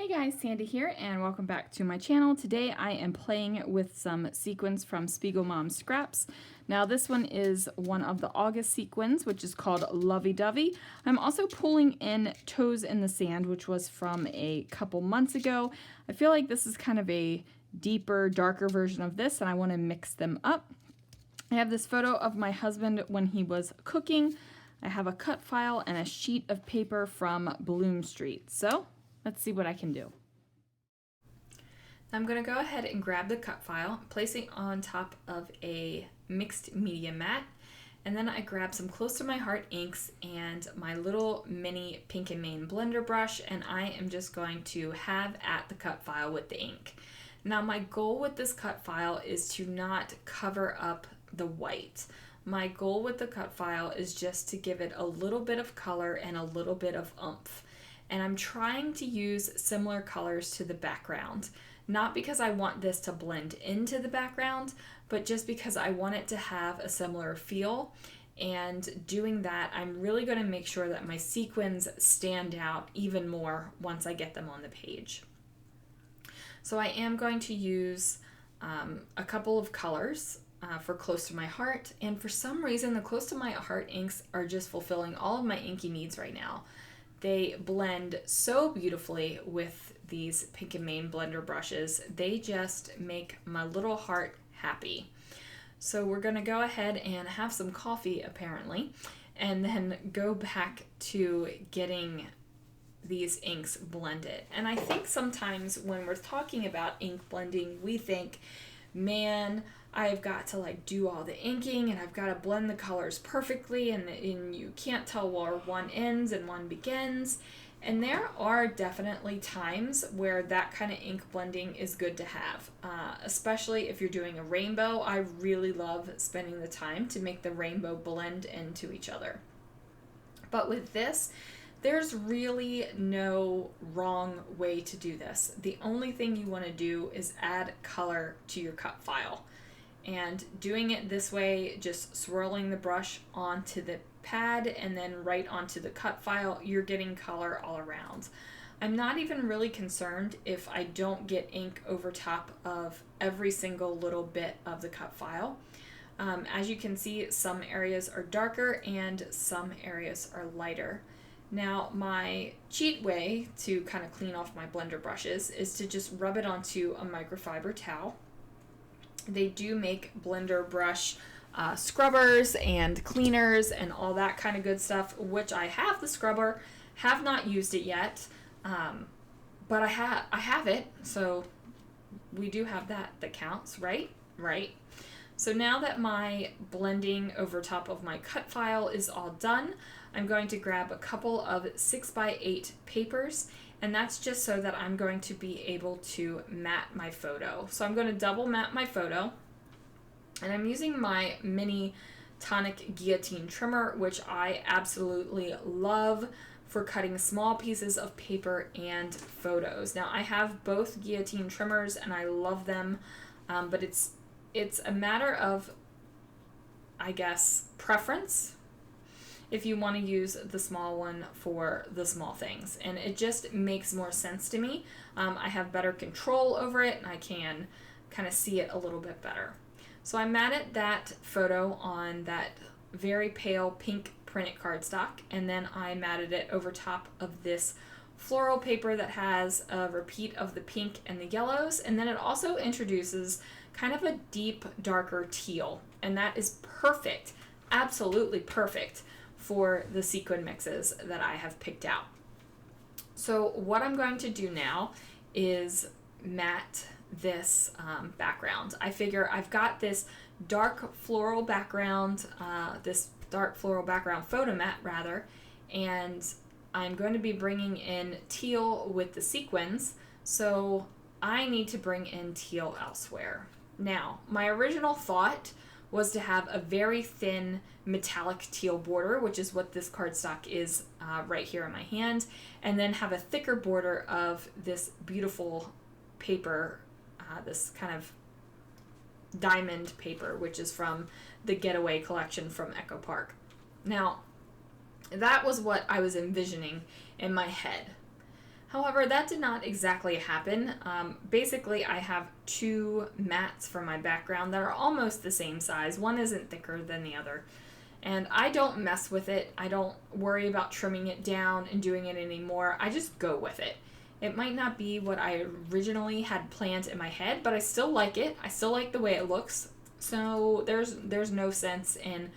Hey guys, Sandy here and welcome back to my channel. Today I am playing with some sequins from Spiegel Mom Scraps. Now this one is one of the August sequins, which is called Lovey Dovey. I'm also pulling in Toes in the Sand, which was from a couple months ago. I feel like this is kind of a deeper, darker version of this and I want to mix them up. I have this photo of my husband when he was cooking. I have a cut file and a sheet of paper from Bloom Street. So let's see what I can do. I'm going to go ahead and grab the cut file, place it on top of a mixed media mat, and then I grab some Close to My Heart inks and my little mini Pink and Mane blender brush, and I am just going to have at the cut file with the ink. Now my goal with this cut file is to not cover up the white. My goal with the cut file is just to give it a little bit of color and a little bit of oomph. And I'm trying to use similar colors to the background, not because I want this to blend into the background, but just because I want it to have a similar feel. And doing that, I'm really going to make sure that my sequins stand out even more once I get them on the page. So I am going to use a couple of colors for Close to My Heart, and for some reason the Close to My Heart inks are just fulfilling all of my inky needs right now. They blend so beautifully with these Pink and Mane blender brushes. They just make my little heart happy. So we're going to go ahead and have some coffee apparently, and then go back to getting these inks blended. And I think sometimes when we're talking about ink blending, we think, man, I've got to do all the inking and I've got to blend the colors perfectly, and you can't tell where one ends and one begins. And there are definitely times where that kind of ink blending is good to have, especially if you're doing a rainbow. I really love spending the time to make the rainbow blend into each other. But with this, there's really no wrong way to do this. The only thing you want to do is add color to your cut file. And doing it this way, just swirling the brush onto the pad and then right onto the cut file, you're getting color all around. I'm not even really concerned if I don't get ink over top of every single little bit of the cut file. As you can see, some areas are darker and some areas are lighter. Now, my cheat way to kind of clean off my blender brushes is to just rub it onto a microfiber towel. They do make blender brush scrubbers and cleaners and all that kind of good stuff, which I have the scrubber, have not used it yet, but I have it, so we do have that counts, right? Right. So now that my blending over top of my cut file is all done, I'm going to grab a couple of 6x8 papers, and that's just so that I'm going to be able to mat my photo. So I'm going to double mat my photo, and I'm using my mini tonic guillotine trimmer, which I absolutely love for cutting small pieces of paper and photos. Now I have both guillotine trimmers and I love them, but it's a matter of, I guess, preference if you want to use the small one for the small things. And it just makes more sense to me. I have better control over it and I can kind of see it a little bit better. So I matted that photo on that very pale pink printed cardstock, and then I matted it over top of this floral paper that has a repeat of the pink and the yellows, and then it also introduces kind of a deep, darker teal, and that is perfect, absolutely perfect for the sequin mixes that I have picked out. So what I'm going to do now is matte this background. I figure I've got this dark floral background, photo mat rather, and I'm going to be bringing in teal with the sequins, so I need to bring in teal elsewhere. Now, my original thought was to have a very thin metallic teal border, which is what this cardstock is right here in my hand, and then have a thicker border of this beautiful paper, this kind of diamond paper, which is from the Getaway collection from Echo Park. Now, that was what I was envisioning in my head. However, that did not exactly happen. Basically, I have two mats for my background that are almost the same size. One isn't thicker than the other. And I don't mess with it. I don't worry about trimming it down and doing it anymore. I just go with it. It might not be what I originally had planned in my head, but I still like it. I still like the way it looks. So there's no sense in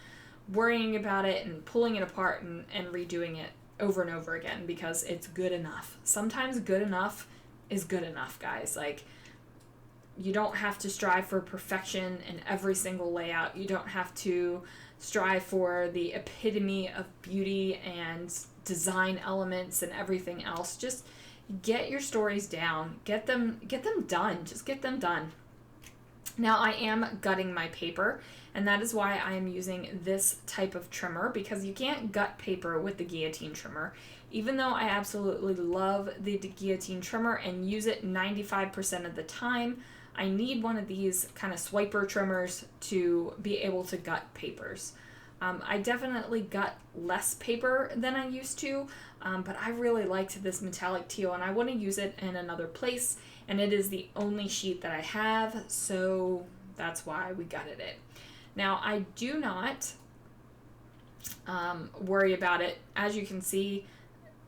worrying about it and pulling it apart and redoing it over and over again because it's good enough. Sometimes good enough is good enough, guys. Like, you don't have to strive for perfection in every single layout. You don't have to strive for the epitome of beauty and design elements and everything else. Just get your stories down. Get them done. Just get them done. Now I am gutting my paper, and that is why I am using this type of trimmer, because you can't gut paper with the guillotine trimmer. Even though I absolutely love the guillotine trimmer and use it 95% of the time, I need one of these kind of swiper trimmers to be able to gut papers. I definitely gut less paper than I used to, but I really liked this metallic teal and I want to use it in another place, and it is the only sheet that I have, so that's why we gutted it. Now I do not worry about it. As you can see,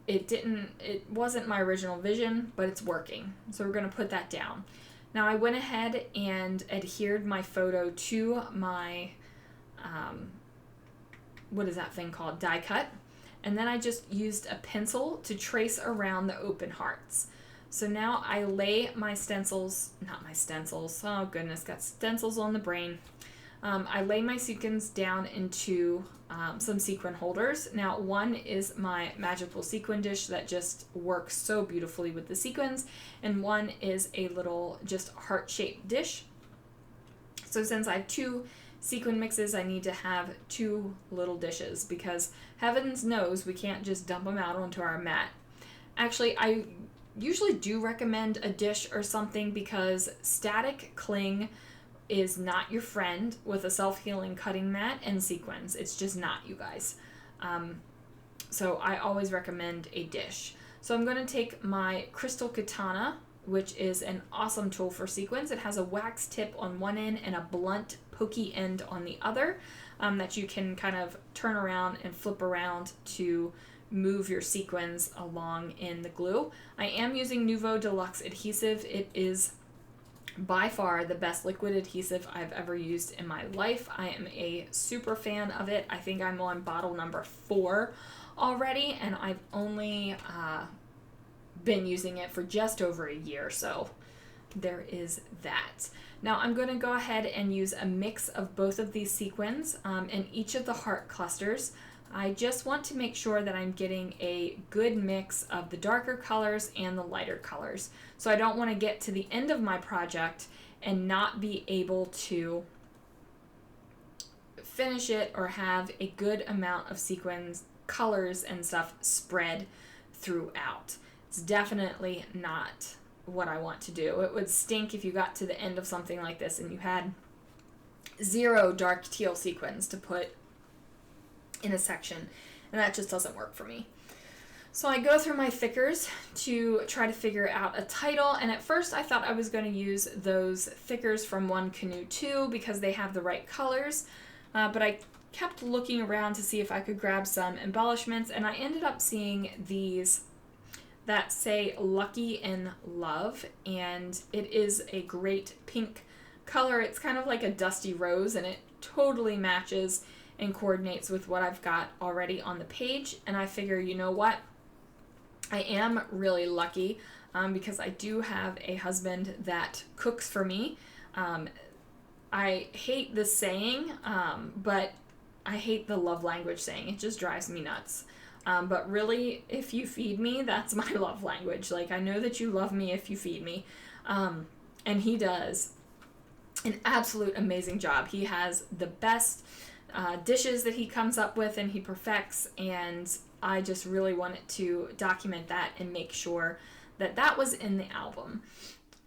it wasn't my original vision, but it's working. So we're going to put that down. Now I went ahead and adhered my photo to my, what is that thing called? Die cut. And then I just used a pencil to trace around the open hearts. So now I lay my stencils, not my stencils, oh goodness, got stencils on the brain. I lay my sequins down into some sequin holders. Now one is my magical sequin dish that just works so beautifully with the sequins, and one is a little just heart-shaped dish. So since I have two sequin mixes, I need to have two little dishes because heavens knows we can't just dump them out onto our mat. Actually, I usually do recommend a dish or something because static cling is not your friend with a self-healing cutting mat and sequins. It's just not, you guys. So I always recommend a dish. So I'm going to take my crystal katana, which is an awesome tool for sequins. It has a wax tip on one end and a blunt pokey end on the other that you can kind of turn around and flip around to move your sequins along in the glue. I am using Nuvo Deluxe adhesive. It is by far the best liquid adhesive I've ever used in my life. I am a super fan of it. I think I'm on bottle number 4 already, and I've only been using it for just over a year, so there is that. Now I'm going to go ahead and use a mix of both of these sequins in each of the heart clusters. I just want to make sure that I'm getting a good mix of the darker colors and the lighter colors. So I don't want to get to the end of my project and not be able to finish it or have a good amount of sequins, colors, and stuff spread throughout. It's definitely not what I want to do. It would stink if you got to the end of something like this and you had 0 dark teal sequins to put in a section, and that just doesn't work for me. So I go through my thickers to try to figure out a title, and at first I thought I was going to use those thickers from One Canoe 2 because they have the right colors, but I kept looking around to see if I could grab some embellishments, and I ended up seeing these that say Lucky in Love, and it is a great pink color. It's kind of like a dusty rose, and it totally matches and coordinates with what I've got already on the page. And I figure, you know what? I am really lucky because I do have a husband that cooks for me. I hate this saying, but I hate the love language saying. It just drives me nuts. But really, if you feed me, that's my love language. Like, I know that you love me if you feed me. And he does an absolute amazing job. He has the best dishes that he comes up with and he perfects, and I just really wanted to document that and make sure that that was in the album.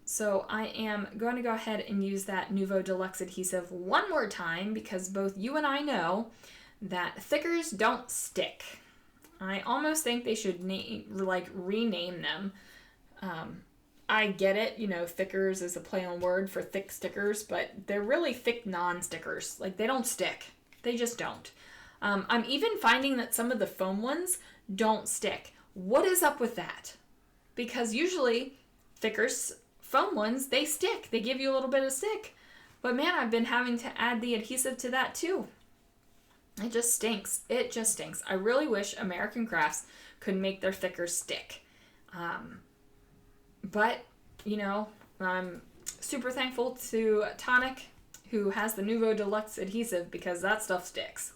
So I am going to go ahead and use that Nuvo Deluxe adhesive one more time because both you and I know that thickers don't stick. I almost think they should rename them. I get it, you know, thickers is a play on word for thick stickers, but they're really thick non-stickers. Like, they don't stick. They just don't. I'm even finding that some of the foam ones don't stick. What is up with that? Because usually thicker foam ones, they stick. They give you a little bit of stick. But man, I've been having to add the adhesive to that too. It just stinks. It just stinks. I really wish American Crafts could make their thicker stick. But, you know, I'm super thankful to Tonic, who has the Nuvo Deluxe adhesive, because that stuff sticks.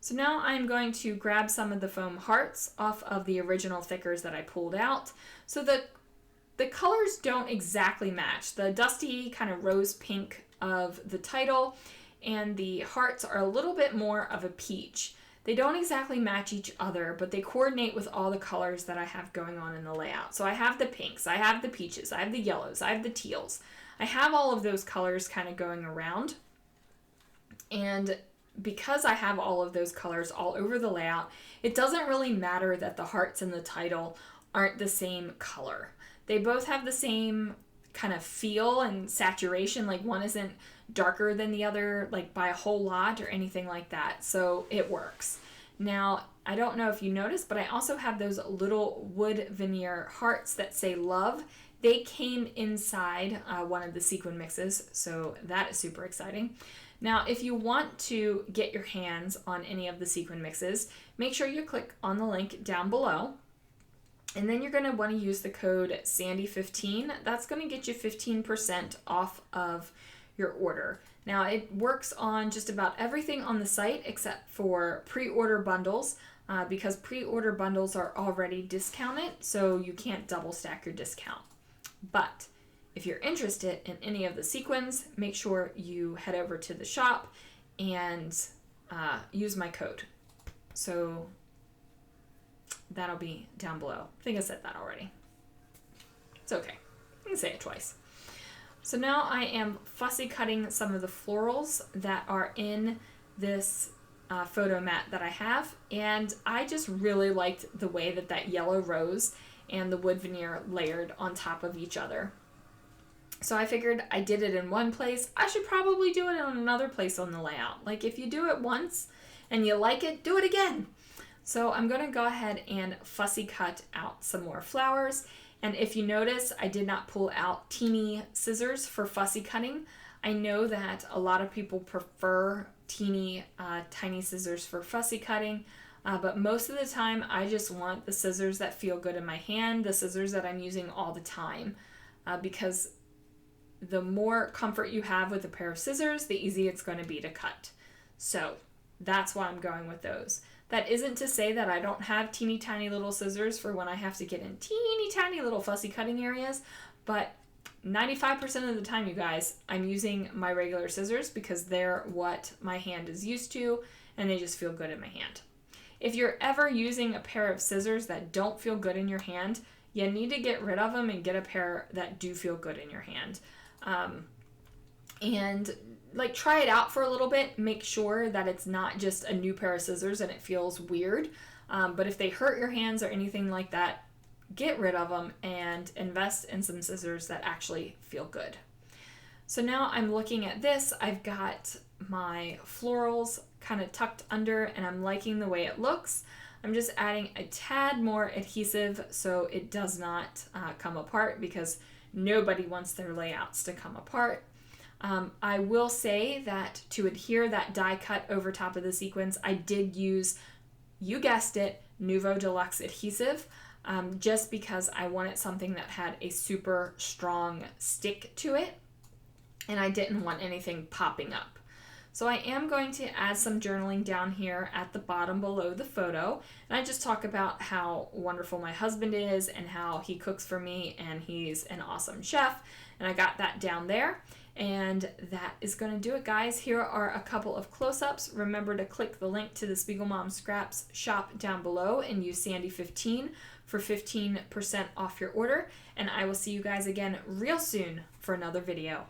So now I'm going to grab some of the foam hearts off of the original thickers that I pulled out. So the colors don't exactly match. The dusty kind of rose pink of the title and the hearts are a little bit more of a peach. They don't exactly match each other, but they coordinate with all the colors that I have going on in the layout. So I have the pinks, I have the peaches, I have the yellows, I have the teals. I have all of those colors kind of going around. And because I have all of those colors all over the layout, it doesn't really matter that the hearts in the title aren't the same color. They both have the same kind of feel and saturation. Like, one isn't darker than the other, like by a whole lot or anything like that. So it works. Now, I don't know if you noticed, but I also have those little wood veneer hearts that say love. They came inside one of the sequin mixes, so that is super exciting. Now, if you want to get your hands on any of the sequin mixes, make sure you click on the link down below. And then you're going to want to use the code SANDY15. That's going to get you 15% off of your order. Now, it works on just about everything on the site except for pre-order bundles, because pre-order bundles are already discounted, so you can't double stack your discount. But if you're interested in any of the sequins, make sure you head over to the shop and use my code. So that'll be down below. I think I said that already. It's okay. I can say it twice. So now I am fussy cutting some of the florals that are in this photo mat that I have. And I just really liked the way that that yellow rose and the wood veneer layered on top of each other. So I figured I did it in one place. I should probably do it in another place on the layout. Like, if you do it once and you like it, do it again. So I'm going to go ahead and fussy cut out some more flowers. And if you notice, I did not pull out teeny scissors for fussy cutting. I know that a lot of people prefer teeny, tiny scissors for fussy cutting. But most of the time, I just want the scissors that feel good in my hand, the scissors that I'm using all the time. Because the more comfort you have with a pair of scissors, the easier it's going to be to cut. So that's why I'm going with those. That isn't to say that I don't have teeny tiny little scissors for when I have to get in teeny tiny little fussy cutting areas, but 95% of the time, you guys, I'm using my regular scissors because they're what my hand is used to and they just feel good in my hand. If you're ever using a pair of scissors that don't feel good in your hand, you need to get rid of them and get a pair that do feel good in your hand. And like, try it out for a little bit. Make sure that it's not just a new pair of scissors and it feels weird. But if they hurt your hands or anything like that, get rid of them and invest in some scissors that actually feel good. So now I'm looking at this. I've got my florals kind of tucked under and I'm liking the way it looks. I'm just adding a tad more adhesive so it does not come apart, because nobody wants their layouts to come apart. I will say that to adhere that die cut over top of the sequins, I did use, you guessed it, Nuvo Deluxe adhesive, just because I wanted something that had a super strong stick to it, and I didn't want anything popping up. So I am going to add some journaling down here at the bottom below the photo, and I just talk about how wonderful my husband is and how he cooks for me and he's an awesome chef, and I got that down there. And that is going to do it, guys. Here are a couple of close-ups. Remember to click the link to the Spiegel Mom Scraps shop down below and use Sandy15 for 15% off your order. And I will see you guys again real soon for another video.